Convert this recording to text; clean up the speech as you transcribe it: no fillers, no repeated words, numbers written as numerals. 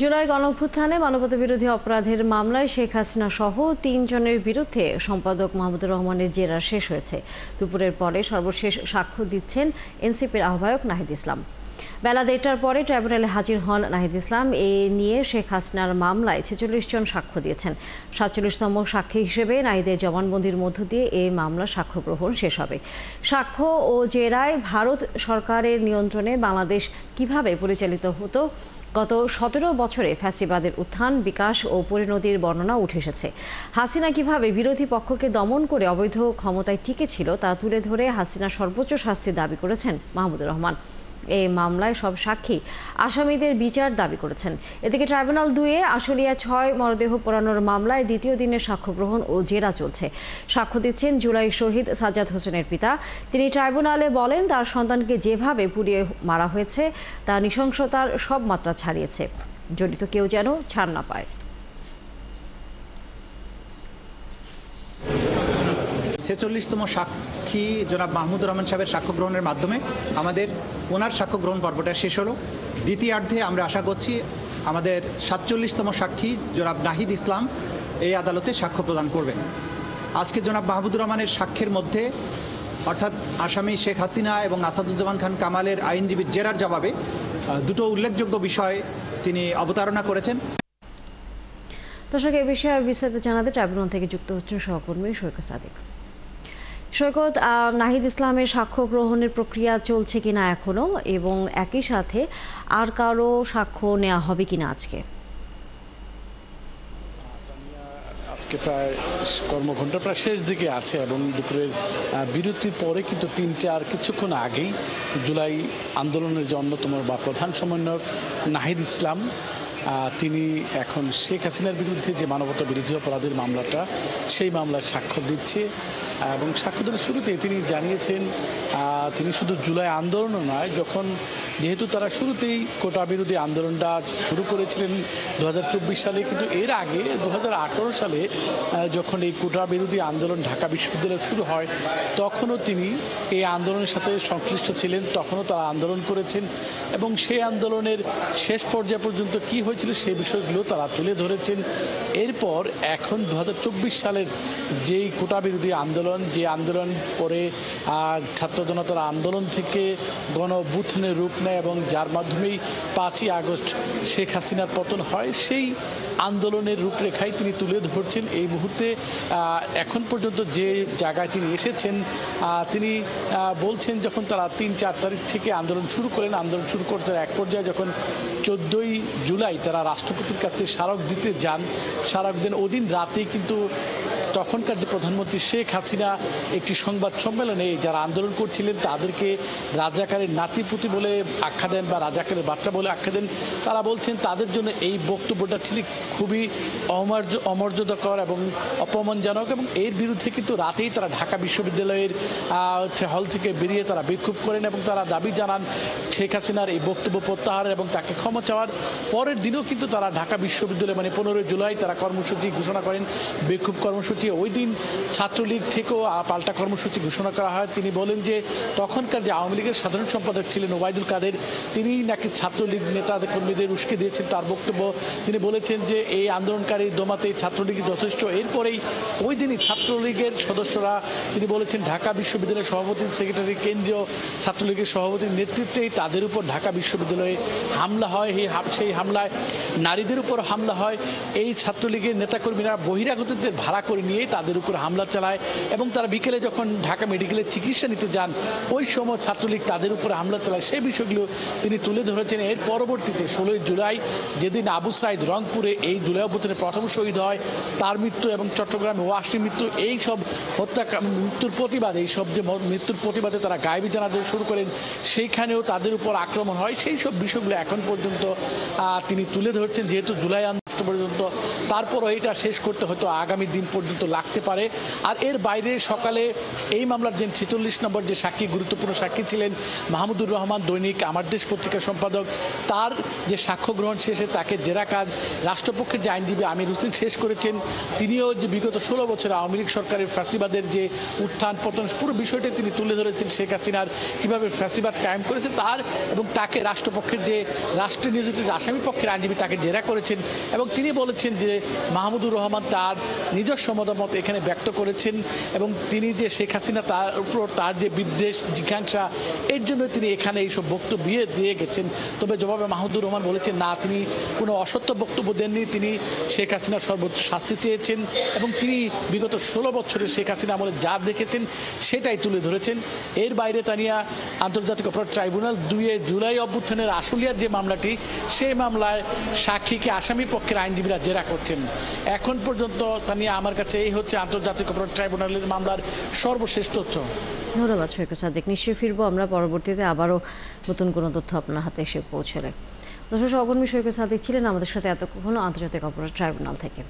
জুলাই গণঅভ্যুত্থানে মানবতাবিরোধী অপরাধের মামলায় শেখ হাসিনা সহ ৩ জনের বিরুদ্ধে সম্পাদক মাহমুদুর রহমানের জেরা শেষ হয়েছে। দুপুরের পরে সর্বশেষ সাক্ষ্য দিচ্ছেন এনসিপির আহ্বায়ক নাহিদ ইসলাম। বেলা ১:৩০টার পরে ট্রাইব্যুনালে হাজির হন নাহিদ ইসলাম। এ নিয়ে শেখ হাসিনার মামলায় ৪৬ জন সাক্ষ্য দিয়েছেন। ৪৭তম সাক্ষী হিসেবে নাহিদের জবানবন্দির মধ্য দিয়ে এই মামলার সাক্ষ্য গ্রহণ শেষ হবে। সাক্ষ্য ও জেরায় ভারত সরকারের নিয়ন্ত্রণে বাংলাদেশ কিভাবে পরিচালিত হতো, গত ১৭ বছরে ফ্যাসিবাদের উত্থান, বিকাশ ও পরিণতির বর্ণনা উঠে এসেছে। হাসিনা কিভাবে বিরোধী পক্ষকে দমন করে অবৈধ ক্ষমতায় টিকেছিল তা তুলে ধরে হাসিনা সর্বোচ্চ শাস্তি দাবি করেছেন মাহমুদুর রহমান। এই মামলায় সব সাক্ষী আসামিদের বিচার দাবি করেছেন। এদিকে ট্রাইব্যুনাল ২-এ আশুলিয়া ৬ মরদেহ পোড়ানোর মামলায় দ্বিতীয় দিনের সাক্ষ্য গ্রহণ ও জেরা চলছে। সাক্ষ্য দিচ্ছেন জুলাই শহীদ সাজ্জাদ হোসেনের পিতা। তিনি ট্রাইব্যুনালে বলেন, তার সন্তানকে যেভাবে পুড়িয়ে মারা হয়েছে তা নৃশংসতার সব মাত্রা ছাড়িয়েছে। জড়িত কেউ যেন ছাড় না পায়। ৪৬তম সাক্ষী জনাব মাহমুদুর রহমান সাহেবের সাক্ষ্য গ্রহণের মাধ্যমে আমাদের ওনার সাক্ষ্য গ্রহণ পর্বটা শেষ হলো। দ্বিতীয়ার্ধে আমরা আশা করছি আমাদের ৪৭তম সাক্ষী জনাব নাহিদ ইসলাম এই আদালতে সাক্ষ্য প্রদান করবেন। আজকে জনাব মাহমুদুর রহমানের সাক্ষ্যের মধ্যে অর্থাৎ আসামি শেখ হাসিনা এবং আসাদুজ্জামান খান কামালের আইনজীবীর জেরার জবাবে দুটো উল্লেখযোগ্য বিষয় তিনি অবতারণা করেছেন। দর্শক, এ বিষয়ে বিস্তারিত জানাতে ট্রাইব্যুনাল থেকে যুক্ত হচ্ছেন সহকর্মী সৈকত সাদিক। সৈকত, নাহিদ ইসলামের সাক্ষ্য গ্রহণের প্রক্রিয়া চলছে কিনা এখনো, এবং একই সাথে আর কারো সাক্ষ্য নেওয়া হবে কিনা আজকে? আজকে প্রায় কর্মঘণ্টা প্রায় শেষ দিকে আছে এবং দুপুরের বিরতির পরে কিন্তু ৩টা আর কিছুক্ষণ আগেই জুলাই আন্দোলনের যে অন্যতম বা প্রধান সমন্বয়ক নাহিদ ইসলাম তিনি এখন শেখ হাসিনার বিরুদ্ধে যে মানবতা বিরোধী অপরাধের মামলাটা সেই মামলার সাক্ষ্য দিচ্ছে। এবং সাক্ষ্য দেওয়ার শুরুতে তিনি জানিয়েছেন তিনি শুধু জুলাই আন্দোলনও নয়, যেহেতু তারা শুরুতেই কোটা বিরোধী আন্দোলনটা শুরু করেছিলেন ২০২৪ সালে, কিন্তু এর আগে ২০১৮ সালে যখন এই কোটা বিরোধী আন্দোলন ঢাকা বিশ্ববিদ্যালয়ে শুরু হয় তখনও তিনি এই আন্দোলনের সাথে সংশ্লিষ্ট ছিলেন, তখনও তারা আন্দোলন করেছেন এবং সেই আন্দোলনের শেষ পর্যায় পর্যন্ত কী হয়েছিল সেই বিষয়গুলো তারা তুলে ধরেছেন। এরপর এখন ২০২৪ সালের যেই কোটা বিরোধী আন্দোলন, যে আন্দোলন পরে ছাত্র জনতার আন্দোলন থেকে গণ অভ্যুত্থানের রূপ নেয় এবং যার মাধ্যমেই ৫ই আগস্ট শেখ হাসিনার পতন হয়, সেই আন্দোলনের রূপরেখাই তিনি তুলে ধরছেন। এই মুহূর্তে এখন পর্যন্ত যে জায়গায় তিনি এসেছেন, তিনি বলছেন যখন তারা ৩-৪ তারিখ থেকে আন্দোলন শুরু করেন, আন্দোলন শুরু করতে এক পর্যায়ে যখন ১৪ই জুলাই তারা রাষ্ট্রপতির কাছে স্মারক দিতে যান, স্মারক দেন, ওদিন রাতেই কিন্তু তখনকার যে প্রধানমন্ত্রী শেখ হাসিনা একটি সংবাদ সম্মেলনে যারা আন্দোলন করছিলেন তাদেরকে রাজাকারের নাতিপুতি বলে আখ্যা দেন বা রাজাকারের বাচ্চা বলে আখ্যা দেন। তারা বলছেন তাদের জন্য এই বক্তব্যটা ছিল খুবই অমর্যাদাকর এবং অপমানজনক, এবং এর বিরুদ্ধে কিন্তু রাতেই তারা ঢাকা বিশ্ববিদ্যালয়ের হল থেকে বেরিয়ে তারা বিক্ষোভ করেন এবং তারা দাবি জানান শেখ হাসিনার এই বক্তব্য প্রত্যাহার এবং তাকে ক্ষমা চাওয়ার। পরের দিনও কিন্তু তারা ঢাকা বিশ্ববিদ্যালয়ে মানে ১৫ জুলাই তারা কর্মসূচি ঘোষণা করেন, বিক্ষোভ কর্মসূচি। ওই দিন ছাত্রলীগ থেকেও পাল্টা কর্মসূচি ঘোষণা করা হয়। তিনি বলেন যে তখনকার যে আওয়ামী লীগের সাধারণ সম্পাদক ছিলেন ওবায়দুল কাদের, তিনি নাকি ছাত্রলীগ নেতাদের কর্মীদের উস্কে দিয়েছেন। তার বক্তব্য, তিনি বলেছেন যে এই আন্দোলনকারী দমাতে ছাত্রলীগ যথেষ্ট। এরপরেই ওই দিনই ছাত্রলীগের সদস্যরা, তিনি বলেছেন ঢাকা বিশ্ববিদ্যালয়ের সভাপতি, সেক্রেটারি, কেন্দ্রীয় ছাত্রলীগের সভাপতির নেতৃত্বেই তাদের উপর ঢাকা বিশ্ববিদ্যালয়ে হামলা হয়। সেই হামলায় নারীদের উপর হামলা হয়। এই ছাত্রলীগের নেতাকর্মীরা বহিরাগতদের ভাড়া করে নিয়েই তাদের উপর হামলা চালায় এবং তারা বিকেলে যখন ঢাকা মেডিকেলে চিকিৎসা নিতে যান ওই সময় ছাত্রলীগ তাদের উপরে হামলা চালায়। সেই বিষয়গুলো তিনি তুলে ধরেছেন। এর পরবর্তীতে ১৬ই জুলাই যেদিন আবু সাইদ রংপুরে এই জুলাই অভ্যুত্থানের প্রথম শহীদ হয়, তার মৃত্যু এবং চট্টগ্রামে ওয়াসির মৃত্যু, এই সব মৃত্যুর প্রতিবাদে, এই সব যে মৃত্যুর প্রতিবাদে তারা গায়েবী জানাজা শুরু করেন, সেইখানেও তাদের উপর আক্রমণ হয়। সেই সব বিষয়গুলো এখন পর্যন্ত তিনি তুলে ধরছেন। যেহেতু জুলাই আগস্ট পর্যন্ত, তারপরও এটা শেষ করতে হয়তো আগামী দিন পর্যন্ত লাগতে পারে। আর এর বাইরে সকালে এই মামলার যে 46 নম্বর যে সাক্ষী, গুরুত্বপূর্ণ সাক্ষী ছিলেন মাহমুদুর রহমান, দৈনিক আমার দেশ পত্রিকার সম্পাদক, তার যে সাক্ষ্য গ্রহণ শেষে তাকে জেরা কাজ রাষ্ট্রপক্ষের যে আইনজীবী আমির হোসেন শেষ করেছেন। তিনিও যে বিগত 16 বছর আওয়ামী লীগ সরকারের ফ্যাসিবাদের যে উত্থান পতন পুরো বিষয়টি তিনি তুলে ধরেছেন, শেখ হাসিনার কীভাবে ফ্যাসিবাদ কায়েম করেছেন তার, এবং তাকে রাষ্ট্রপক্ষের যে রাষ্ট্রে নিয়োজিত আসামি পক্ষের আইনজীবী তাকে জেরা করেছেন। এবং তিনি বলেছেন যে মাহমুদুর রহমান তার নিজস্ব মতামত এখানে ব্যক্ত করেছেন এবং তিনি যে শেখ হাসিনা তার উপর তার যে বিদ্বেষ জিজ্ঞাসা, এর জন্য তিনি এখানে এইসব বক্তব্য দিয়ে গেছেন। তবে জবাবে মাহমুদুর রহমান বলেছেন না, তিনি কোনো অসত্য বক্তব্য দেননি, তিনি শেখ হাসিনার সর্বোচ্চ শাস্তি চেয়েছেন এবং তিনি বিগত 16 বছরে শেখ হাসিনা আমলে যা দেখেছেন সেটাই তুলে ধরেছেন। এর বাইরে তানিয়া আন্তর্জাতিক অপরাধ ট্রাইব্যুনাল 2 জুলাই অভ্যুত্থানের আশুলিয়ার যে মামলাটি, সেই মামলায় সাক্ষীকে আসামি পক্ষের আইনজীবীরা জেরা করছেন। এখন পর্যন্ত তানিয়া আমার কাছে এই হচ্ছে আন্তর্জাতিক অপরাধ ট্রাইব্যুনালের মামলার সর্বশেষ তথ্য। ধন্যবাদ শরীকুল সাদেক। নিশ্চয়ই ফিরবো আমরা পরবর্তীতে আবারও নতুন কোনো তথ্য আপনার হাতে এসে পৌঁছলে। দর্শক, সহকর্মী শরীকুল সাদেক ছিলেন আমাদের সাথে এতক্ষণ আন্তর্জাতিক অপরাধ ট্রাইব্যুনাল থেকে।